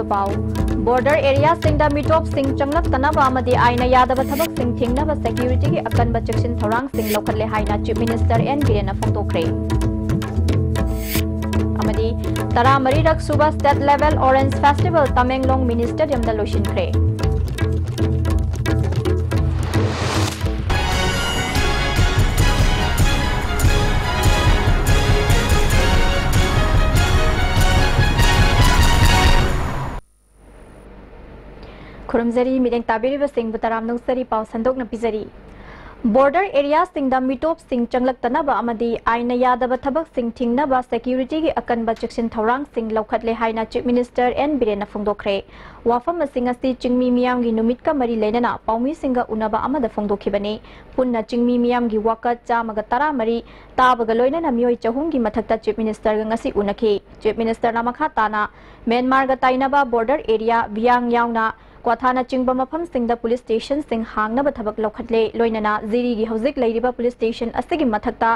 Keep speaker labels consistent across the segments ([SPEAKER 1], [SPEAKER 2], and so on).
[SPEAKER 1] पाव border area सिंगदा मिटॉप सिंग चंगलक तनाबा अमदी आइना यादव थबक सिंग थिंगनाबा सिक्योरिटी की अकनबा चेक्सिन थौरांग सिंग लौखटले हाइना चीफ मिनिस्टर एन बीरेन फोंदोखरे अमदी तरा मरीरक सुबह state level orange festival Tamenglong mini stadium दा लोशिनखरे खुरमजरी मिरेंग ताबेरिब सिंह बुतराम नुसरी पाव संदोक न पिजरी बॉर्डर एरिया सिंह दा मिटॉप सिंह चंगलक तनाबा अमदी आइना यादव थबक सिंह थिंगनाबा सिक्योरिटी की अकनबा चेक्सिन थौरांग सिंह लौखटले हाइना चीफ मिनिस्टर एन बीरेन फोंदोखरे वाफम सिंह असि चिंगमी मियाम की नुमित का मरी लेना पाउमी सिंह उनबा अमदा फोंदोखिबने पुन्ना चिंगमी मियाम की वाकत चामग तरा मरी ताबग लोइना मियोय चहुम की मथक्ता चीफ मिनिस्टर गंगसी उनखि चीफ मिनिस्टर ना मखा ताना म्यांमार गा ताइनाबा बॉर्डर एरिया बियांग यावना क्वाथाना चिंगबा मफम सिंह पुलिस स्टेशन सिंह हांगनब थबक लौखटले लोइनना जिरी की हौजिक लैरिबा पुलिस स्टेशन असगी मथक्ता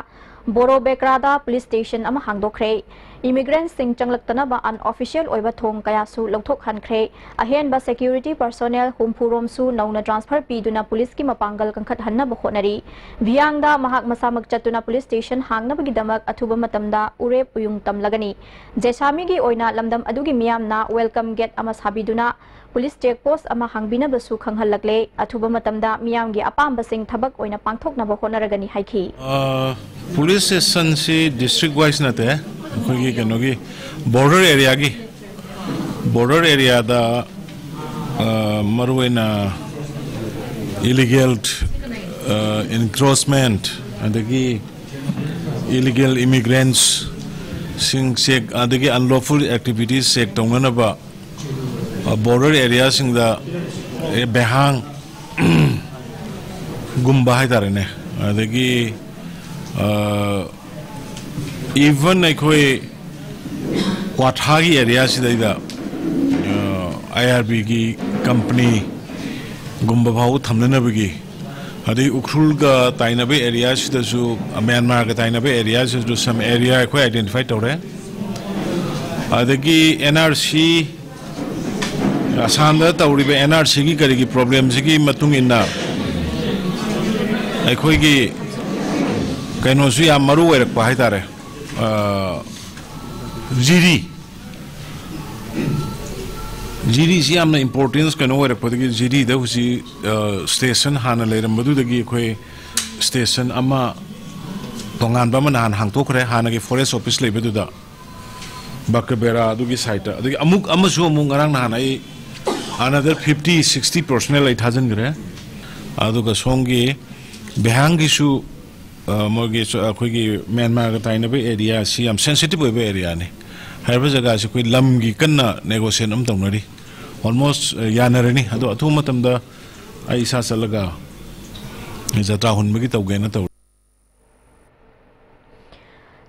[SPEAKER 1] बोरो बेक्रादा पुलिस स्टेशन अमा हांगदोखरे इमिग्रेंट सिंह चंगलक्तनबा अनऑफिशियल ओइबा थोंग कयासु लौथोक हनखरे अहेनबा सिक्योरिटी पर्सोनेल हुमफुरोमसु नौना ट्रांसफर पीदुना पुलिस की मपांगल कंखत हन्नब होनरी भियांगदा महाक मसामक चतुना पुलिस स्टेशन हांगनबगी दमक अथुबा मतमदा उरे पुयुंग तमलगनी जेसामी की ओइना लमदम अदुगी मियामना वेलकम गेट अमा साबिदुना पुलिस चेक पोस्ट अमा हांगबिनबसु खंगहलकले अथुबा मतमदा मियामगी अपामबसिंग थबक ओइना पांगथोकनब होनरगनी हाइखि
[SPEAKER 2] पुलिस स्टेशन से डिस्ट्रिक्ट वाइज नते अखोगी कनोगी बॉर्डर एरिया दा मरुवेना illegal encroachment adagi illegal immigrants sing sek adagi unlawful activities sek tongna ba border areas sing da behang gumba hai tarane adagi even ekoi wathagi area sida IRB ki company gumba bhau thamna bagi adi ukrul ga tainabe area sida su Myanmar ga tainabe area sida some area ekoi identify tore adagi NRC asanda tawribe NRC ki kari ki problem sigi matung inna ekoi ki kaino su ya maru oirakpa hai tare Jiri si amna importance kaino oirakpa dagi jiri da husi station hana leiram dagi ekoi station ama tonganba man han hangtokre hana ki forest office leibedu da bakabera dugi site dagi amuk amasu amung ngarang hana ai another 50-60 personnel 8000 gre aduga songi behangi su मोगे अखोगी Myanmar का ताइनबे area सी हम sensitive ओइबे area ने हरबे जगह से कोई lump की कन्ना नेगोशिएशन अम तंगनरी ऑलमोस्ट यानरनी अदो अथु मतमदा आई सा चलगा जत्रा हुनबगी तौगेना तौ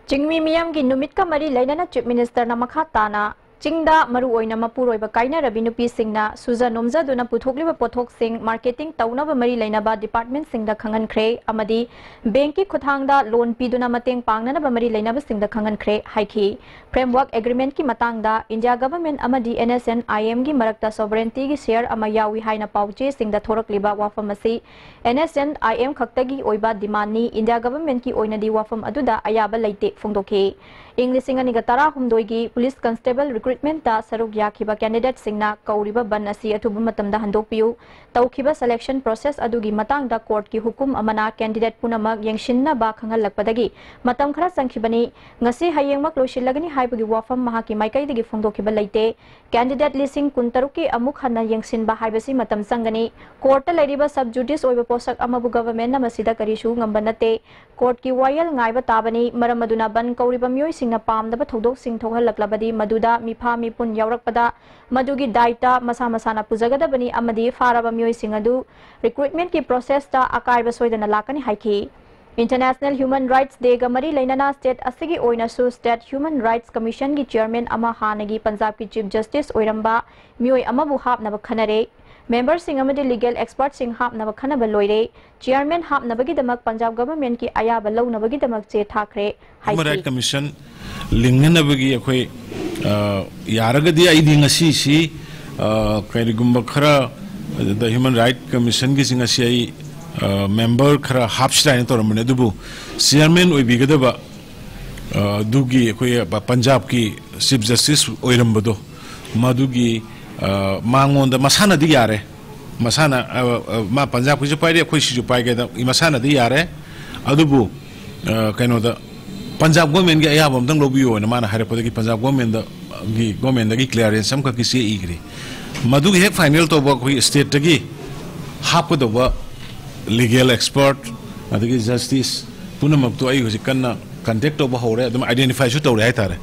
[SPEAKER 1] चिंगमी मियाम की नुमित का मरी लेना चीफ मिनिस्टर ना मखा ताना चिंगदा मरु ओइना मपुरोइबा काइना रबी नुपी सिंगना सुजा नोमजा दुना पुथोकलिबा पोथोक सिंग मार्केटिंग तौनबा मरी लेनाबा डिपार्टमेंट सिंगदा खंगनख्रे अमदी बैंक की खुथांगदा लोन पीदुना मतेंग पांगनबा मरी लेनाबा सिंगदा खंगनख्रे हाइखि फ्रेमवर्क एग्रीमेंट की मतंगदा इंडिया गवर्नमेंट अमदी NSN IM की मरक्ता सोवरेंटी की शेयर अमा यावी हाइना पाउचे सिंगदा थोरकलिबा वाफम असी NSN IM खक्तगी ओइबा डिमांडनी इंडिया गवर्नमेंट की ओइनदी वाफम अदुदा अयाबा लैते फोंदोखे इंग्लिश सिंगनी गतारा हुमदोइगी पुलिस कांस्टेबल रिक्रूटमेंट ता सरुक याखिबा कैंडिडेट सिंगना कौरिबा बन असी अथुब मतमदा हंदोकपियु तौखिबा सिलेक्शन प्रोसेस अदुगी मतंगदा कोर्ट की हुकुम अमना कैंडिडेट पुनमक यंगशिन्ना बा खंगलकपदगी मतम खरा संखिबनी ngasi hayengmak losilagani haibagi wafam mahaki maikaidagi phongdokhiba leite candidate लिसिंग कुंतरुकी अमुक हन्ना यंगसिन बा हाइबसी मतम संगनी कोर्ट लैरिबा सब जुडिस ओइबा पोसक अमबु गवर्नमेंट नमसिदा करिसु ngambanatte कोर्ट की वायल ngaइबा ताबनी मरमदुना बन कौरिबा मियोय सिंगना पामदबा थौदोक सिंग थौहलकलबदी मदुदा मिफा मिपुन यावरकपदा मदुगी दाइटा मसा मसाना पुजगदबनी अमदी फाराबा मियोय सिंग अदु रिक्रूटमेंट की प्रोसेस ता अकाइबा सोइदना लाकनी हाइखि इंटरनेशनल ह्यूमन राइट्स डे गमरी लेना स्टेट असगी ओइनासु स्टेट ह्यूमन राइट्स कमीशन की चेयरमैन अमा हानगी पंजाब की चीफ जस्टिस ओइरंबा मियोय अमबु हापनब खनरे मेंबर सिंग अमदी लीगल एक्सपर्ट सिंग हापनब खनब लोइरे चेयरमैन हापनबगी दमक पंजाब गवर्नमेंट की अयाबा लौनबगी दमक चे ठाकरे
[SPEAKER 2] ह्यूमन राइट्स कमीशन लिंगनबगी अखोय यारगदी आइदी ngasi si करीगुम्बा खरा द ह्यूमन राइट कमीशन की सिंग असी मेंबर खरा हापसिलाइन तौरमने दुबु चेयरमैन ओइबिगदबा दुगी कोई पंजाब की चीफ जस्टिस ओइरमबदो मदुगी मांगोंद मसाना दी यारे मसाना मा पंजाब की जो पाइरे कोई सिजु पाइगे द मसाना दी यारे अदुबु कइनो द पंजाब गवर्नमेंट के अयाब अमदंग लोबियो न माना हरे पदगी पंजाब गवर्नमेंट की क्लियरेंस हम का किसी इग्री मदुगी हेक फाइनल तो कोई स्टेट तगी हाप दो लीगल एक्सपर्ट अदगी जस्टिस पुनमक तो आई हुजि कन्ना कांटेक्ट तो होरे अदम आइडेंटिफाई सु तौरे हाय तारे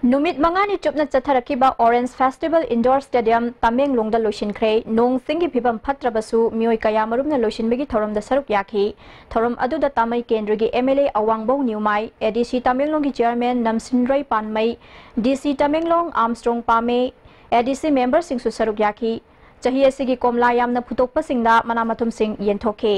[SPEAKER 1] नुमित मंगानी चुपना चथरकिबा ऑरेंज फेस्टिवल इंडोर स्टेडियम तमेंगलोंगदा लोइसिनख्रे नोंग सिंगी फिबम फत्रबसु मियोय कया मरुमना लोइसिनबेगी थौरमदा सरुक याखी थौरम अदुदा तामई केंद्रगी एमएलए अवांगबो न्यूमाई एडीसी तमेंगलोंगी चेयरमैन नमसिनरई पानमई DC Tamenglong Armstrong Pame ADC member सिंगसु सरुक याखी चाही असिगी कोमला यामना फुतोकपसिंगदा मनामथुम सिंग येंथोके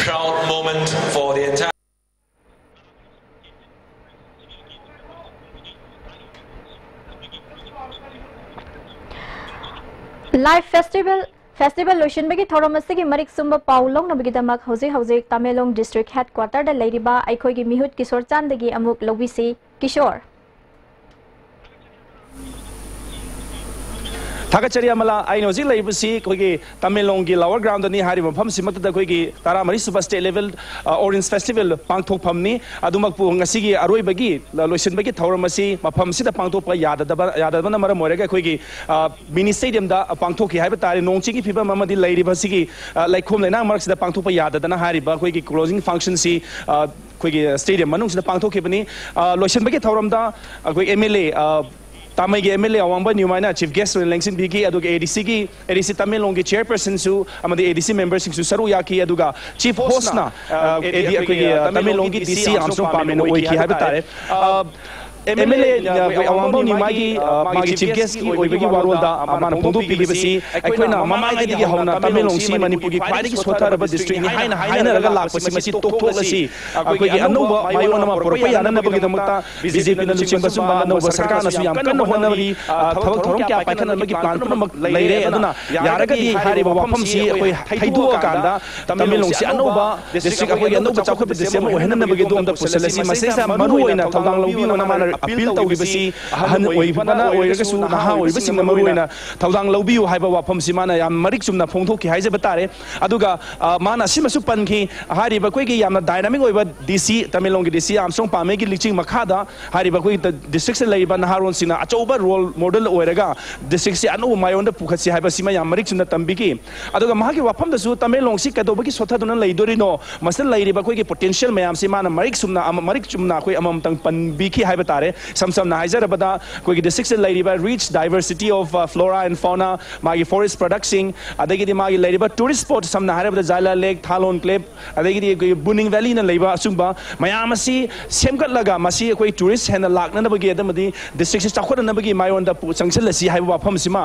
[SPEAKER 3] proud moment for the entire
[SPEAKER 1] Live Festival लोशन बगी थौरम असिगी मरिक सुंबा पाउलोंग नबगी दमक हौजे तमेलोंग डिस्ट्रिक्ट हेडक्वार्टर दा लेरिबा आइखोगी मिहुत किशोर चांदगी अमुक लोबिसी किशोर
[SPEAKER 4] थागचरी अमला आई नोजी लेबसी कोगी तमिलोंग की लोअर ग्राउंड नि हारि मफम सिमत द कोगी तारामरी super state level orange festival पांगथोक फमनी अदुमक पु ngasi अरोय बगी लोइसन बगी थौरमसी मफम सिदा पांगथोक यादबन मर मोरेगा कोगी मिनी स्टेडियम दा पांगथोक हाइबा तारे नोंची की फिबा ममदी लेरिबसी की लाइखोम लेना मरक सिदा पांगथोक याददना हारिबा कोगी क्लोजिंग फंक्शन सी कोगी स्टेडियम मनुंग सिदा पांगथोक बनी लोइसन बगी थौरम दा कोई एमएलए तामई के एमएलए अवांबा न्यूमाइना चीफ गेस्ट लेंसिन बीगी अदुग एडीसी तमिलोंग की चेयरपर्सन सु अमदे एडीसी मेंबर सिंग सु सरु याकी अदुगा चीफ होस्ट ना तमिलोंग की डीसी आमसों पामेन ओई की हाबे तारे एमएलए अवांबा न्यूमाई मागी चीफ गेस्ट की ओइबगी वारोदा अमान फोंदो पिगिबसी अखोइना ममाई दि हौना तमिलोंग सी मणिपुर की ख्वाइदगी सोथारबा डिस्ट्रिक्ट नि हाइना रगा लाखपसी मसी तोकथोलसी अखोइगी अनौबा मायोन मा पुरपा याननबगी दमता बीजेपी न लुचिंग बसुबा अनौबा सरकार नसु याम कन्न होनबरी थबक थोरम क्या पाइखनबगी प्लान पुनमक लेरे अदुना यारगदी हारिबा वाफम सी अखोइ थाइदो कांदा तमिलोंग सी अनौबा डिस्ट्रिक्ट अखोइगी अनौबा चाखब डिस्ट्रिक्ट मा ओहननबगी दोमदा पुसलसी मसेसा मरु ओइना थौदांग लौबिनो ना अपील तौरिबसी अहन ओइबना ओइरगसु नहा ओइबसिंग मरुइना थौदांग लौबियु हाइबा वाफम सिमाना याम मरिक चुमना फोंथोकी हाइजे बतारे अदुगा माना सिमसु पनखी हारिबा कोइगी यामना डायनामिक ओइबा डीसी तमिलोंग की डीसी आमसोंग पामेगी लिचिंग मखादा हारिबा कोइ डिस्ट्रिक्ट से लेबा नहारोन सिना अचौबा रोल मॉडल ओइरगा डिस्ट्रिक्ट से अनु मायोंदा पुखसी हाइबा सिमा याम मरिक चुमना तंबिकी अदुगा मागी वाफम दसु तमिलोंग सि कदोबगी सोथादुना लेदोरिनो मसल लेरिबा कोइगी पोटेंशियल मयाम सिमाना मरिक चुमना कोइ अमम तंग पनबिकी हाइबा तारे समसम हाइजरबदा कोई डिस्ट्रिक्ट से लेरिबा rich diversity of flora and fauna मागी फॉरेस्ट प्रोडक्ट्सिंग अदगी मागी लेरिबा टूरिस्ट स्पॉट समना हाइरबदा जाइला लेक थालोन क्लेप अदगी बुनिंग वैली न लेबा असुंबा मयाम असि सेमकटलगा मसी कोई टूरिस्ट हेन लाकनबगी अदमदी डिस्ट्रिक्ट से चाखोदनबगी मायोंदा संगसलसी हाइबा वाफम सिमा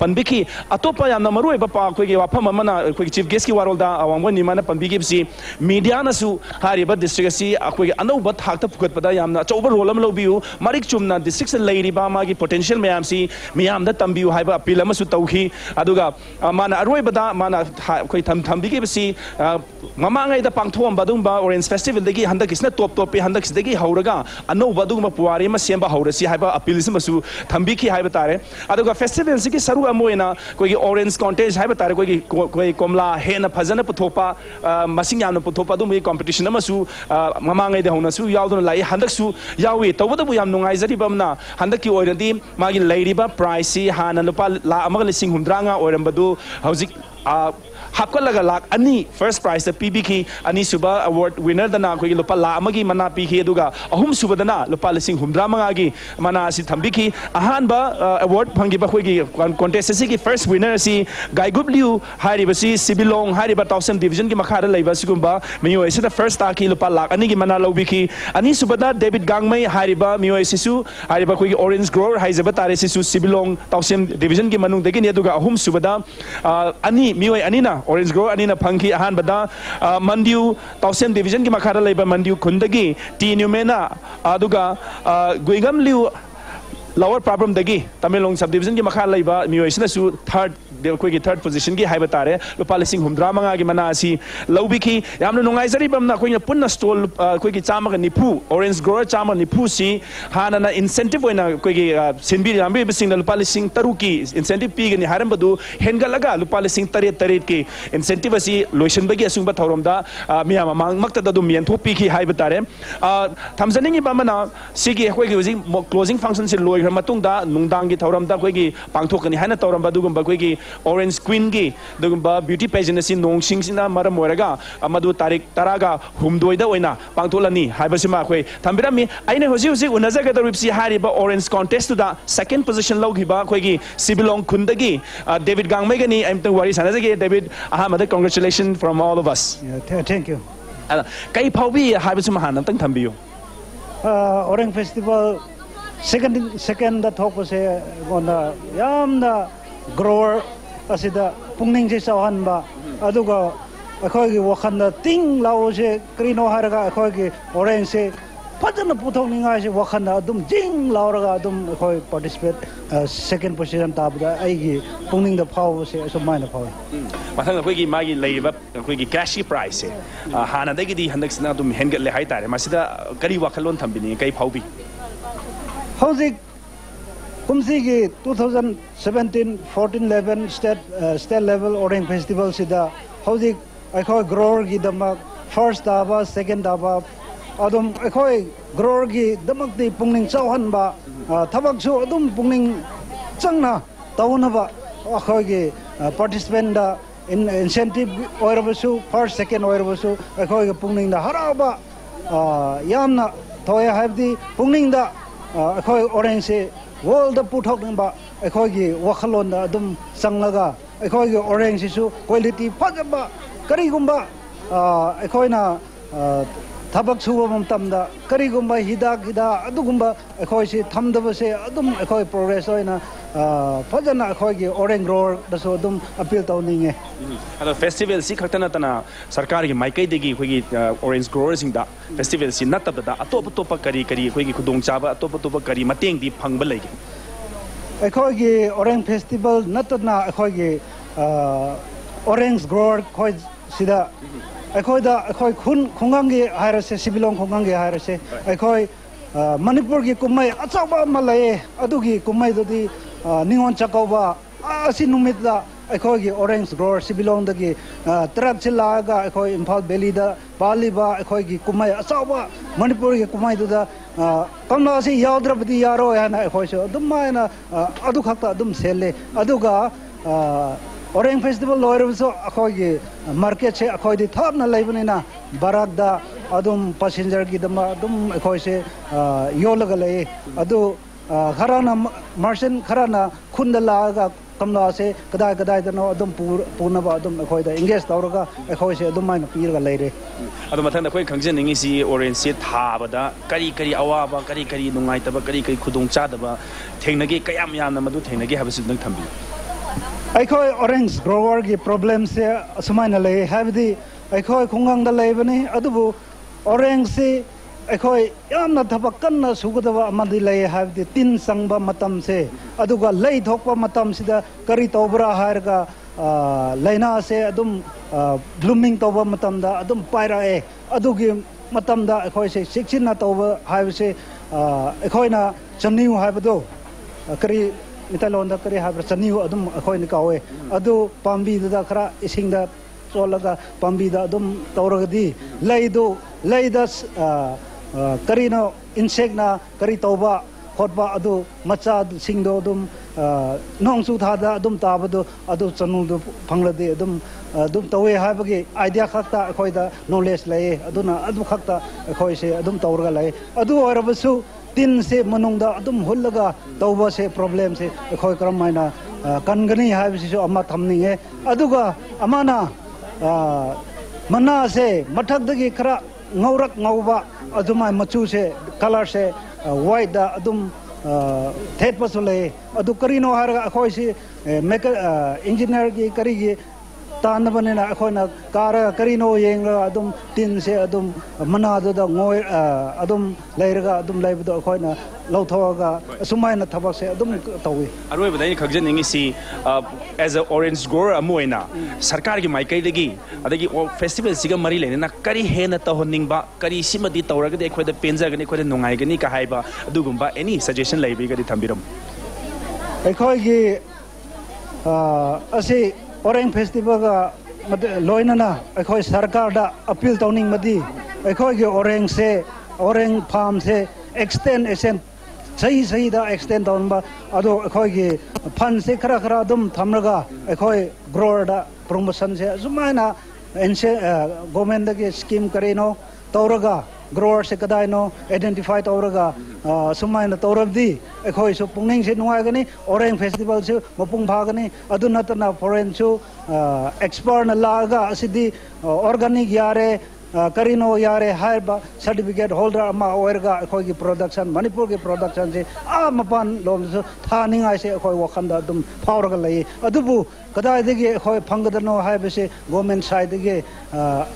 [SPEAKER 4] पनबिकी अतोपा यामना मरुएबा पा कोई वाफम अमना कोई चीफ गेस्ट की वारोलदा अवांगो निमाना पनबिगी बिसी मीडिया नसु हारिबा डिस्ट्रिक्ट असि कोई अनौबा थाकता फुकतपदा यामना चौबा रोल अम लौबियु मरिक चुमना डिस्ट्रिक्ट से लेरिबा मागी पोटेंशियल मयामसी मियामदा तंबियु हाइबा अपील अमसु तौखी अदुगा माना अरोइबदा माना कोई थंबिगी बसी ममांगैदा पांगथोम बदुंबा ऑरेंज फेस्टिवल दगी हंदकिसना टॉप पे हंदकिसदगी हौरगा अनो बदुंबा पुवारी म सेंबा हौरसी हाइबा अपील समसु थंबिकी हाइबा तारे अदुगा फेस्टिवल सिकी सरु अमोइना कोई ऑरेंज कॉन्टेस्ट हाइबा तारे कोई कोमला हेना फजन पुथोपा मसिंग यामना पुथोपा दुम कॉम्पिटिशन अमसु ममांगैदा हौनसु यावदुन लाई हंदकसु यावी तवदबु याम नुंगाइजरिबमना हंदकी ओइरदी मागी लेरिबा प्राइस सी हाना लुपा ला अमग लिसिंग हुंद्रांगा ओइरंबदु हौजिक हापकलगा लाख अनि फर्स्ट प्राइस पीबी की अनि सुबा अवार्ड विनर दना कोई लुपा ला अमगी मना पीखी दुगा अहुम सुबदना लुपा लिसिंग हुंद्रा मंगागी मना असि थंबिकी अहानबा अवार्ड फंगी बखोगी कॉन्टेस्ट की फर्स्ट विनर सी गाइगुबलियु हारिबसी सिबिलोंग हारिबा ताउसन डिवीजन की मखादा लेबा सिगुंबा मियो एसिदा फर्स्ट ताकी लुपा लाख अनि की मना लौबिकी अनि सुबदा डेविड गांगमै हारिबा मियो एसिसु हारिबा कोई ऑरेंज ग्रोवर हाइजबा तारे सिसु सिबिलोंग ताउसन डिवीजन की मनुंग दगिनी दुगा अहुम सुबदा अनि mioi anina orange grower anina phangki ahan bada mandiu tausem division ki makhara leiba mandiu khundagi ti numena aduga guigam liu lower problem dagi Tamilong subdivision ki makha leiba mioi sina su third position ki haiba tare lupa lising humdra manga ki mana asi lobi ki yamna nungai zari bamna koi punna stall koi ki chama ka nipu orange grower chama nipu si hana na incentive oina koi ki sinbi rambi bising na lupa lising taru ki incentive pi ni haram badu hengalaga lupa lising taret ki incentive asi loision bagi asung ba thorom da miyama mang makta da dum yen thopi ki haiba tare thamzaning ba mana si ki koi ki closing function si loi matung da nungdang ki thoram da koi ki pangthok ni hana thoram ba dugum ba koi ki orange queen gi dugumba beauty pageant si nong sing sina maram moraga amadu tarik taraga humdoida oina pangtholani haibasima khoi thambirami aine hosi hosi unajaga da ripsi hariba orange contest da second position logiba khoi gi sibilong khundagi David Gangmai gani I'm to worry sanajage David ahamada congratulations from all of us.
[SPEAKER 5] Thank you.
[SPEAKER 4] Kai phaubi haibasima hanam tang thambiyo
[SPEAKER 5] Orange festival second da thok se gona yamna grower asida pungning se sawan ba aduga akhoi gi wakhanda ting lao se krino haraga akhoi gi orange se fajana puthong ninga se wakhanda adum jing lao raga adum akhoi participate second position tabda ai gi pungning da phau se asumana phau
[SPEAKER 4] mathang akhoi gi magi leiba akhoi gi cash prize se hana dagi di handak sina adum hengat le hai tare masida kari wakhalon thambini kai phaubi
[SPEAKER 5] hauzik kumsigi 2017-14-11 state level orange festival sida hauzik akhoi grower gi dama first daba second daba adum akhoi grower gi damak ti pungning chauhan ba thabak su adum pungning changna tauna ba akhoi gi participant da incentive oirabasu first second oirabasu akhoi gi pungning da haraba yamna thoya habdi pungning da akhoi orange world puthok nba akhoi gi wakhalon da adum sanglaga akhoi gi orange su quality phajaba karigumba akhoi na thabak suba mamtamda karigumba hida adugumba akhoi si thamdaba se adum akhoi progress oina phajana akhoi gi orange grower da so adum appeal tawninge
[SPEAKER 4] ado festival si khaktana tana sarkar gi maikai degi khoi gi orange growers sing da festival si natab da atop kari khoi gi khudong chaba atop kari mateng di phangba legi
[SPEAKER 5] akhoi gi orange festival natna akhoi gi orange grower khoi sida akhoi da akhoi khungang gi hairase sibilong khungang gi hairase akhoi Manipur gi kumai achawa malai adugi kumai dodi ningon chakauba asi numit da akhoi gi orange grower sibilong dagi truck chilaga akhoi Imphal Valley da baliba akhoi gi kumai achawa Manipur gi kumai da kamna si yaudra badi yaro yana akhoi so dum maina adu khakta dum selle aduga orange festival loirso akhoi gi market che akhoi di thapna leibnina barak da adum passenger gi dama adum akhoi se yolaga lei adu kharana merchant kharana khundala ga kamla se kadai da no adum purna ba adum akhoi da engage tawraga akhoi se adum maina pirga leire
[SPEAKER 4] adu mathang akhoi khangjen ningi si orange se thabada kari awaba kari nungai taba kari khudong cha daba thengnagi kayam yamna madu thengnagi habisu dang thambi
[SPEAKER 5] akhoi orange grower gi problem se sumaina lei habdi akhoi khungang da leibani adubu orange se akhoi yamna thabak kanna sugudaba amadi lei habdi tin sangba matam se aduga lei thokpa matam sida kari tobra harga laina se adum blooming toba matam da adum paira e adugi matam da akhoi se sikchina toba haibse akhoi na chamniu haibdo kari mitalonda kari habra chaniu adum akhoi ni kawe adu pambi da khara isingda cholaga pambi da adum tawragadi leida karino insect na kari tawba khotba adu macha singdo adum nongsu thada adum tabadu adu chanu du phanglade adum tawe habagi idea khakta akhoi da knowledge lai aduna adu khakta akhoi se adum tawraga lai adu orabasu tin se manungda adum hullaga tawba se problem se akhoi karam maina kangani haibisi so amma thamni he aduga amana mana se mathak dagi khara ngaurak ngauba adumai machu se color se white da adum thet pasule adu karino har akhoi se engineer gi kari gi तान बने ना अखोना car करीनो Young अदुम तीन से अदुम मना दो ngoi adum leiraga adum leibdo akhoi lauthoga sumai na thabak se adum tawi
[SPEAKER 4] aroi badai khagjan ningi si as a orange grower amoina sarkar gi maikai degi adagi festival siga mari lene na kari hena ta honing ba kari simadi tawraga de khoi da penja gani khoi da nungai gani ka haiba adugumba any suggestion leibi gadi thambiram
[SPEAKER 5] akhoi gi asi orange festival ga loina na akhoi sarkar da appeal tawning madi akhoi gi orange farm se extend sahi da extend down ba ado akhoi gi fund se khara dum thamraga akhoi grower da promotion se sumaina ense government da ge scheme kareno tawraga grower se kadai no identify tawraga sumaina tawrabdi akhoi su pungning se nuai gani orange festival se mapung bhagani aduna tana foreign su expert na laga asidi organic yare karino yare haiba certificate holder ama oerga akhoi gi production manipur gi production se mapan lom su thaningai se akhoi wakhanda dum phawraga lai adubu kadai degi akhoi phangdano haiba se government side ge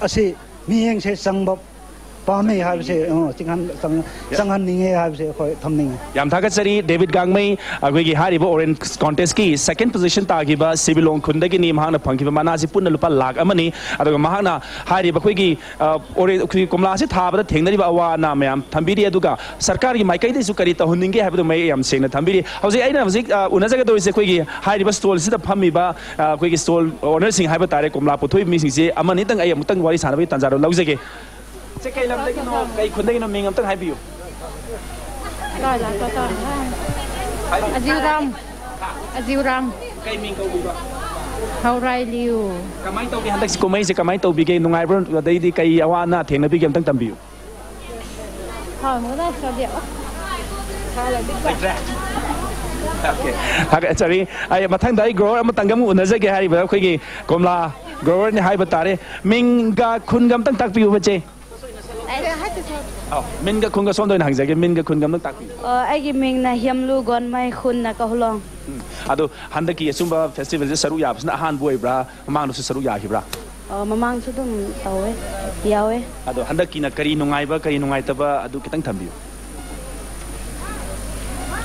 [SPEAKER 5] asi miyeng se sangba pami haiba se changhan ninge haiba se akhoi thamning
[SPEAKER 4] yam thaga chari David Gangmei akhoi gi hariba orange contest ki second position ta gi ba sibilong khunda gi ni mahana phangki ba mana si punna lupa lakh amani aduga mahana hariba khoi gi orange khoi komla se tha ba thengnari ba awa na mayam thambiri aduga sarkar gi maikai de su kari ta huninge haiba mai yam sengna thambiri hauji aina hauji unajaga do se khoi gi hariba stall si da phammi ba khoi gi stall owner sing haiba tare komla puthoi mi sing se amani tang ai amutang wari sana ba tanjaro laujage che kai lam dagi no kai khundagi no ming amtang haibiu
[SPEAKER 6] Aziuram
[SPEAKER 4] kai ming kau bi ba
[SPEAKER 6] Haurai Liu
[SPEAKER 4] kamai tau bi handak ko mai se kamai tau bi ge nungai bro dai di kai awana thengna bi ge amtang tambiu
[SPEAKER 6] ha mo da sa dia khala bi
[SPEAKER 4] okay ha sorry ai mathang dai grower am tangam unajage hari ba khoi gi komla grower ni hai ba tare minga khungam tang tak piu ba che minga khunga som doi na hangjage minga khungam tang tak piu
[SPEAKER 6] ai gi ming na hiamlu gon mai khun na ka hulong
[SPEAKER 4] ado handaki asumba festival je saru ya bsna han boi bra mamang no saru ya hi bra
[SPEAKER 6] mamang su dum tawe yawe
[SPEAKER 4] ado handaki na kari nungai ta ba adu kitang thambiu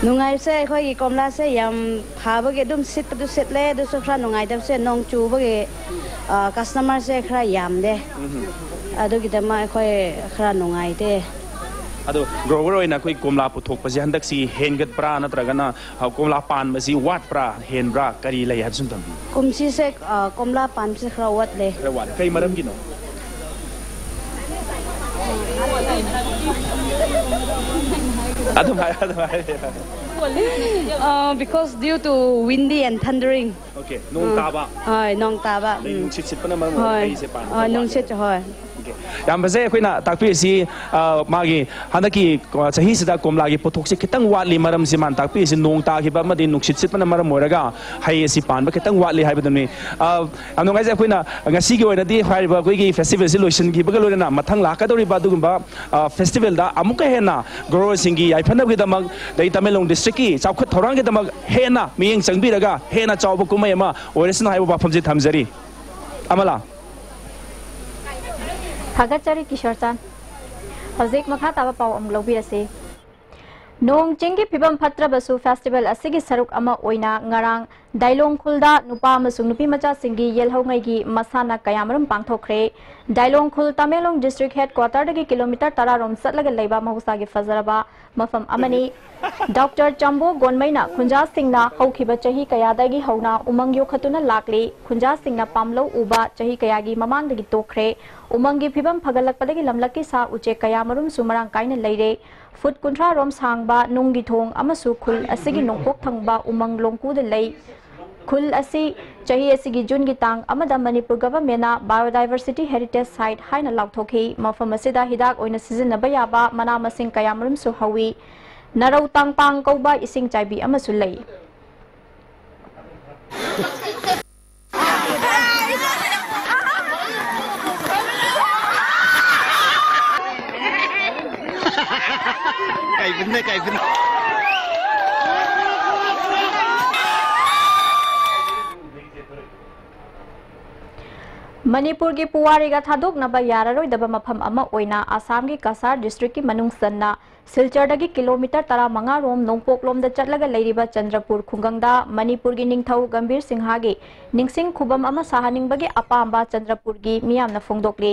[SPEAKER 6] nungai se khoi gi komla se yam pha ba ge dum sit du set le du so khra nungai dam se nong chu ba ge customer se khra yam de adu gi dama khoi khra nungai de
[SPEAKER 4] ado grower oina koi komla puthok pa je handak si hengat pra natraga na komla pan ma si wat pra hen bra kari lai ha sun tambi
[SPEAKER 6] kumsi se komla pan se khra wat le
[SPEAKER 4] wat kai maram gi no
[SPEAKER 6] because due to windy and thundering
[SPEAKER 4] okay nong taba
[SPEAKER 6] nong taba
[SPEAKER 4] nong chit pa na maram kai se pan
[SPEAKER 6] nong chit hoy
[SPEAKER 4] yam baze khoina takpi si magi hanaki chahi sida komla gi pothok si kitang watli maram si man takpi si nong ta gi ba ma din nuksit sit pana maram moraga hai si pan ba kitang watli hai badani anong ai khoina ngasi gi oina di hai ba koi gi festival si lotion gi ba lorena mathang la ka dori ba du ba festival da amuka hena goro singi ai phana gi damag dai tamelong district ki chawkhat thorang gi damag hena miyeng changbi raga hena chawba kumai ma oresna hai ba famji thamjari amala
[SPEAKER 1] Thagachari Kishore Chan Hazik Makha Taba Pau Amlobi Ase Nong Chingi Pibam Patra Basu Festival Asigi Saruk Ama Oina Ngarang Dailong Khulda Nupa Masung Nupi Macha Singi Yelho Ngai Masana Kayamarum Pangthokre Dailong Khul Tamelong District Headquarter Dagi Kilometer Tara Rom Satlaga Leiba Mahusagi Fazaraba Mafam Amani Dr. Chambo Gonmaina Khunja Singna Haukiba Chahi Kayadagi Hauna Umang Yokhatuna Lakli Khunja Singna Pamlo Uba Chahi Kayagi Mamang Dagi Tokre Umangi Pibam Pagalakpadagi Lamlaki Sa Uche Kayamarum Sumarang Kaina Leire Foot Kuntra Rom Sangba Nungi Thong Amasu Khul Asigi Nongkok Thangba Umang Longku de Lei Khul Asi Chahi Asigi Jun Gitang Amada Manipur Government Biodiversity Heritage Site Haina Lauthoki Mafam Asida Hidak Oina Sizinaba Yaba Mana Masing Kayamarum Su Hawi Narau Tang Pang Kauba Ising Chaibi Amasu Lei
[SPEAKER 7] Kai bin
[SPEAKER 1] Manipur की पुवारी का थादोकनबा यारारोइदबा मफम अमा ओइना आसाम की Kasar district की मनुंग सन्ना सिलचरदगी kilometre 15 रोम नोंपोकलोमदा चटलगा लेरिबा चंद्रपुर खुंगंगदा मणिपुर की निंगथौ गंभीर सिंहागी निंगसिंग खुबम अमा साहानिंगबगी अपांबा चंद्रपुर की मियामना फोंदोकली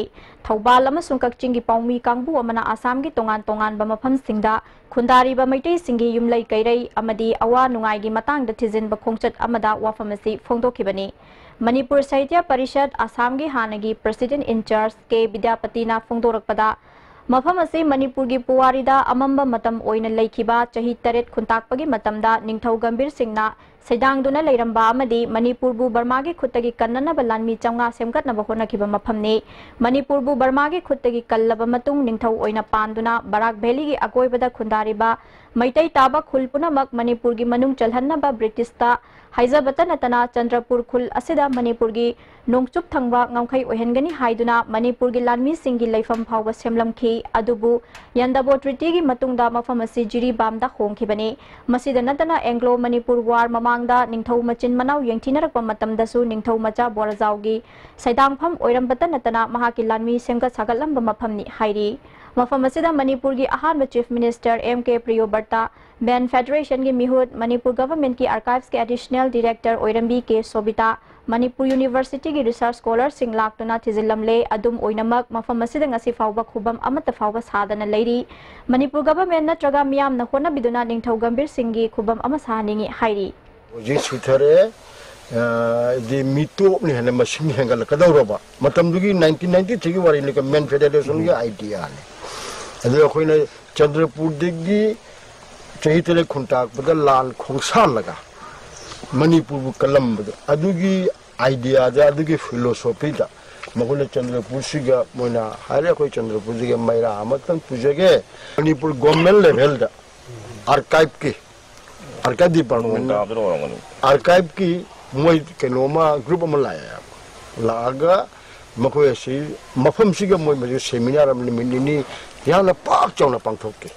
[SPEAKER 1] थौबाल अमसुंग कक्चिंग की पाउमी कांगबु अमना आसाम की तोंगान तोंगानबा मफमसिंगदा खुंदारिबा मैतै सिंगी युमलै कैरै अमदी अवा नुंगाइगी मतंगदा थिजिनबा खोंगचट अमदा वाफमसी फोंदोखिबनी मणिपुर साहित्य परिषद आसाम की हानगी प्रेसिडेंट इंचार्ज के विद्यापतिना फोंदोरकपदा मफम असे मणिपुर की पुवारीदा अमंबा मतम ओइना लेखिबा चही 8 खुंताकपगी मतमदा निंगथौ गंभीर सिंगना सैदांगदुना लेरंबा अमदी मणिपुर बु बर्मा की खुत्तगी कन्ननबा लानमी चंगा सेमगतनबा होनखिबा मफमने मणिपुर बु बर्मा की खुत्तगी कल्लबा मतुंग निंगथौ ओइना पांदुना बराक वैली की अकोइबदा खुंदारिबा मैतै ताबा खुल पुनमक मणिपुर की मनुंग चलहन्नबा ब्रिटिशता हाइजबता नतना चंद्रपुर खुल असिदा मणिपुर की नोंगचुप थंगबा ngamkhai ओहनगनी हाइदुना मणिपुर की लानमी सिंगी लेफम फावबा सेमलमखी अदुबु यंदबो ट्रीटी की मतुंगदा मफम असि जिरी बामदा होंखिबने मसिदा नतना एंग्लो मणिपुर वार ममांगदा निंगथौ मचिन मनाव यंगथिनरकपा मतमदसु निंगथौ मचा बोराजावगी सैदांगफम ओइरंबता नतना महाकी लानमी सेमगत सागलंबा मफमनी हाइरी मफम असिदा मणिपुर की अहानबा चीफ मिनिस्टर एम.के. प्रियोबर्ता बैन फेडरेशन की मिहुत मणिपुर गवर्नमेंट की आर्काइव्स के एडिशनल डायरेक्टर ओइरंबी के सोबिता मणिपुर यूनिवर्सिटी की रिसर्च स्कॉलर सिंग लाक्तुना थिजिलमले अदुम ओइनमक मफम असिदा ngasi फावबा खुबम अमत फावबा सादना लेरी मणिपुर गवर्नमेंट नत्रगा मियामना होनबिदुना निंगथौ गंभीर सिंगी खुबम अमा सानिंगी हाइरी
[SPEAKER 7] जे सुथरे दि मितो नि हने मसिंग हेंगल कदौरबा मतमदुगी 1993 की वारी ने मेन फेडरेशन की आईडिया ने अदो अखोइना चंद्रपुर दिगी चही तले खुंटाक बदल लाल खोंसान लगा मणिपुर कलम अदुगी आइडिया जा अदुगी फिलोसॉफी दा मगुले चंद्रपुर सिगा मोना हारे कोई चंद्रपुर सिगा मैरा अमतन पुजेगे मणिपुर गवर्नमेंट लेवल दा आर्काइव डिपार्टमेंट आर्काइव की मोय केनोमा ग्रुप अम लाया लागा मखोय सि मफम सिगा मोय मजे सेमिनार अम मिनिनी याना पाक चौना पांगथोके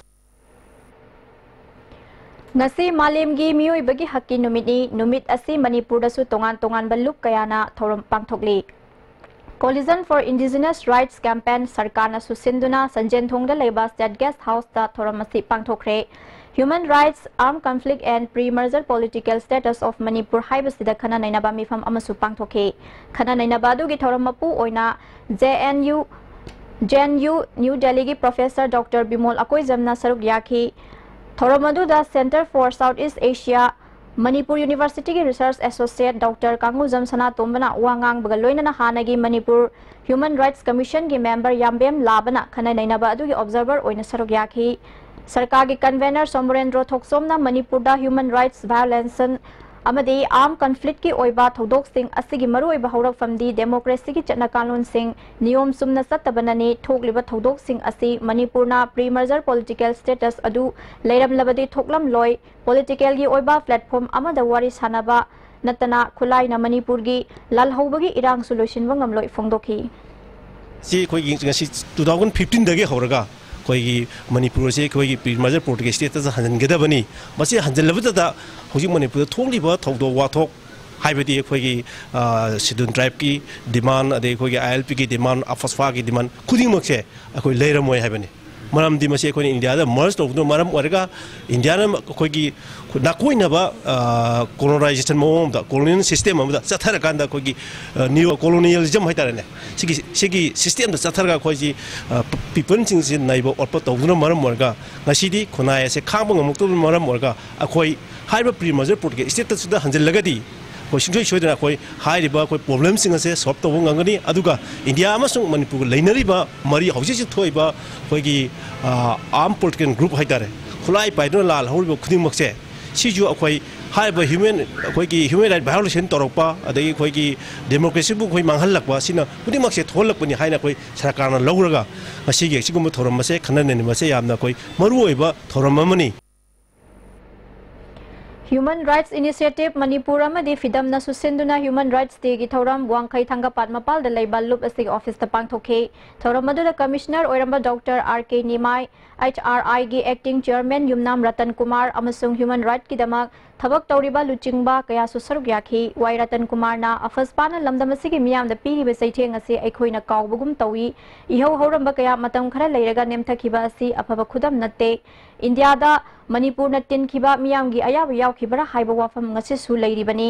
[SPEAKER 1] ngasi malemgi mioibagi hakki numiti numit asi manipur dasu tongan tongan baluk kayana thorom pangthokli coalition for indigenous rights campaign sarkarna susinduna sanjen thongda leba state guest house da thorom asi pangthokre human rights armed conflict and pre-merger political status of manipur haibasida khana nainaba mifam amasu pangthokhe khana nainaba du gi thorom mapu oina JNU New Delhi की professor doctor Bimol अकोई जमना सरुक याखी थोरमदुदा centre for south east Asia Manipur university की research associate doctor Kangujam सना तोमबना वांगांग बगलोइना हानगी मणिपुर ह्यूमन राइट्स कमीशन की मेंबर याम्बेम लाबना खना नैनबा अदुगी ऑब्जर्वर ओइना सरुक याखी सरकार की कन्वेनर सोमरेंद्र थोक्सोमना मणिपुरदा ह्यूमन राइट्स वायलेंसन अमदी आर्म कॉन्फ्लिक्ट की ओइबा थौदोकसिंग असिगी मरुओइबा हौरकफमदी डेमोक्रेसी की चटना कानूनसिंग नियम सुमना सत्तबननी थोकलिबा थौदोकसिंग असि मणिपुरना प्री मर्जर पॉलिटिकल स्टेटस अदु लेरमलबदी थोकलम लोय पॉलिटिकल की ओइबा प्लेटफॉर्म अमदा वारी सानबा नतना खुलाइना मणिपुर की लालहौबगी इरांग सोल्यूशन वंगमलोय फोंदोखी
[SPEAKER 8] सी कोई 2015 दगे हौरगा कोई मणिपुर से कोई प्री मर्जर पॉलिटिकल स्टेटस हंजनगदबनी मसे हंजलबदा होजी मणिपुर थोंगलिबा थौदो वाथोक हाइबदी कोई शेड्यूल ट्राइब की डिमांड अदे कोई ILP की डिमांड अफसफा की डिमांड खुदिमक से कोई लेरमोय हाइबनी मरमदी मसे कोई इंडिया दा मर्ज तौदो मरम ओरगा इंडिया ना कोई नाकोइनबा कोलोनाइजेशन मोमदा कोलोनियल सिस्टम अमदा चथरकांदा कोई न्यू कोलोनियलिज्म हाइतारने सिगी सिस्टम दा चथरगा कोई पीपल सिंग से नाइबो ऑटो तौदो मरम ओरगा ngасidi खुनाय से खांब ngमक्तो मरम ओरगा अखोई हाइबा प्री मर्जर पॉलिटिकल स्टेटस दा हंजलगदी कोई सिंथोय सोइदना कोई हाइरिबा कोई प्रॉब्लम सिंग से सॉल्व तौबो ngangani aduga इंडिया अमसुंग मणिपुर लेनरिबा मरी हौजिसि थोइबा कोई आर्म पॉलिटिकल ग्रुप हाइतारे खुलाई पाइदो लाल हौरिबो खुदिमक्से सिजु अखोई हाइबा ह्यूमन राइट वायलेशन तौरपा अदगी कोई डेमोक्रेसी बु कोई मांगहलकपा सिना खुदिमक्से थोलकपनि हाइना कोई सरकारना लौरगा मसिगे सिगुम थोरमसे खनननि मसे यामना कोई मरुओइबा थोरममनि
[SPEAKER 1] Human Rights Initiative Manipur amadi fidam na susinduna Human Rights Day gi thoram wangkhai thanga patmapal da leibal lup asig office ta pangthokhe thoram adu da commissioner oiramba Dr. R.K. Nimai HRI gi acting chairman Yumnam Ratan Kumar amasung Human Rights ki damak थबक तौरिबा लुचिंगबा कयासु सरुक याखी Y रतन कुमारना अफस्पाना लमदमसिगी मियामदा पीगिबे सैथेंग असि अखोइना कावबगुम तौई इहौ हौरंबा कया मतम खरा लेरगा नेमथखिबा असि अफबा खुदम नत्ते इंडियादा मणिपुरना तिनखिबा मियामगी अयाब यावखिबरा हाइबा वाफम ngasisu leiribani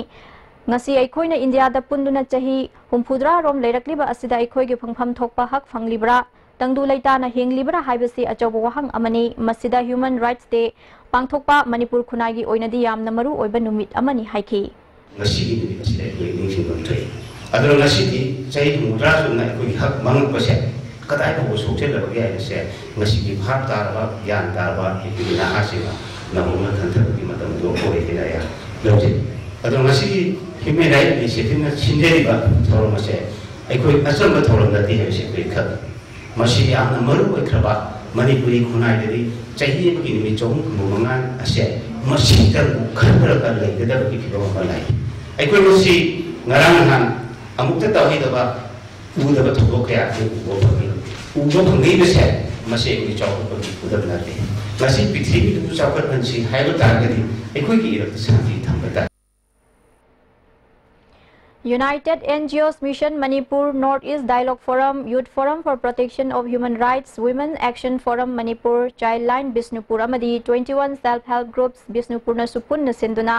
[SPEAKER 1] ngasi अखोइना इंडियादा पुंदुना चाही 60 रोम लेरकलिबा असिदा अखोइगे फंगफम थोकपा हक फंगलिबरा तंगदु लेताना हिंगलिबरा हाइबसी अचौबा वहंग अमनी मसिदा human rights day पांगथोकपा Manipur खुनागी ओइनदी यामना Maru ओइबा नुमित अमनी हाइखी
[SPEAKER 9] ngasi ni asida ko ini sing thai adro ngasi di chai mudra su na ko hak mang ko se kadai ko su che la ba ya se ngasi ki bhar tar ba yan tar ba ki na asima na mo na than thak ki matam do ko e na ya lo je adro ngasi human right ni se tin na chinje ba thoro ma se ai ko asam ba thoro na ti he se ko kha masi ya na maru ko khaba Manipuri khunai dari chahi ki ni chong mumangan ase masi tar kharbara ka lai da ki ki ba lai ai ko masi ngarang han amukta ta hi da ba u da ba thok ya ki u ba ki u ba ngai be se masi ki chong ko ki da na te masi prithvi tu sa par ansi hai ba ta ga di ai ko ki ra santi tham ba ta
[SPEAKER 1] United NGOs Mission Manipur Northeast Dialogue Forum, Youth Forum for Protection of Human Rights, Women Action Forum Manipur, Childline Bisnupur Amadi, 21 Self-Help Groups Bisnupur na supun na sinduna,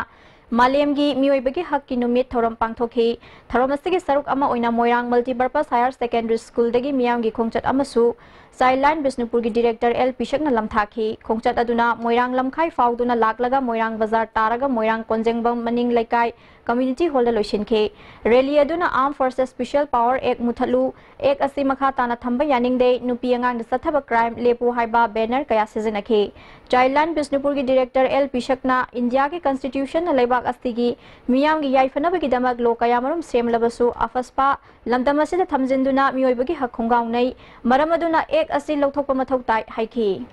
[SPEAKER 1] Malemgi Miyoibagi Hakki Numit Thorom Pangthokhi, Thoromastigi Saruk Ama Oina Moirang Multipurpose Higher Secondary School Dagi Miyamgi Khongchat Amasu, Childline Bisnupurgi Director L Pishakna Lamthaki, Khongchat Aduna, Moirang Lamkhai Fauduna Laklaga, Moirang Bazar Taraga, Moirang Konjengbam Maning Laikai, Community Hall Loishinke, Rally Aduna Armed Forces Special Power Ek Muthalu, Ek Asimaka Tana Thamba Yaning Day, Nupiangang the Sathaba Crime, Lepu Haiba Banner Kaya Seasonake, Childline Bisnupurgi Director L Pishakna, India Ki Constitution Lebak Astigi, Miyamgi Yaifanabaki Damag Lokayamarum Sem Labasu, Afaspa, Lamdamasida Thamzinduna, Mioibagi Hakungaunai, Maramaduna Ek Asil Lokopamatok Haiki.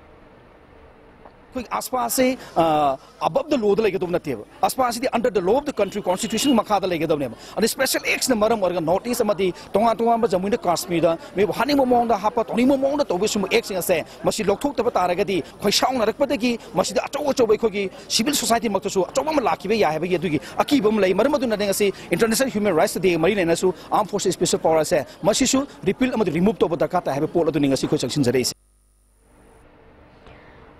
[SPEAKER 4] Aspa say above the law like the Aspa under the law of the country constitution Makada like the name. And the special X the Maram or notice Amadi, Tonga Zamunda Kashmir, maybe Honeymoon the Hapa, Honeymoon the Wisum X and say, Mashi Lokok the Pataragadi, Kwashauna Rakpataki, Mashi the Atocho Bekogi, Civil Society Makasu, Atoma Laki, I have a Yatugi, Akibum Lay, Maramaduna Negasi, International Human Rights Day, Marine and Nasu, Armed Forces Special Power say, Mashishu, repeal Amadi removed over the Kata, have a port of the Ningasi Sections race.